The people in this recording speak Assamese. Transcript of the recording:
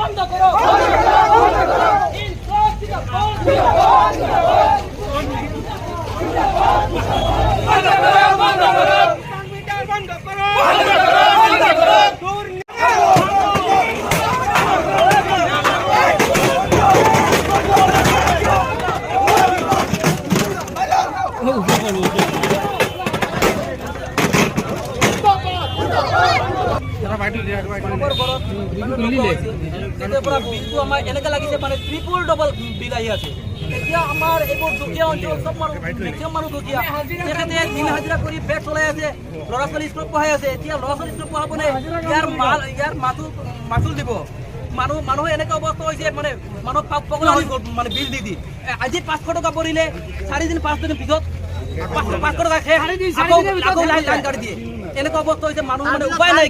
বন্ধ কৰো বিলটো আমাৰ এনেকৈ লাগিছে মানে ট্ৰিপল ডবল বিল আহি আছে। এতিয়া আমাৰ এইবোৰ দুখীয়া অঞ্চল চব মেক্সিমাম মানুহ দুখীয়া, তেখেতে দিন হাজিৰা কৰি বেগ চলাই আছে, ল'ৰা ছোৱালী স্কুলত পঢ়াই আছে। এতিয়া ল'ৰা ছোৱালী স্কুলত পঢ়াবনে ইয়াৰ মাচুল দিব। মানুহে এনেকুৱা অৱস্থা হৈছে মানে মানুহ পগলা হৈ গ'ল মানে বিল দি আজি 500 টকা পৰিলে 4 দিন 5 দিনৰ পিছত 500 টকা লাইন কাটি দিয়ে। এনেকুৱা অৱস্থা হৈছে মানুহ মানে উপায় নাই।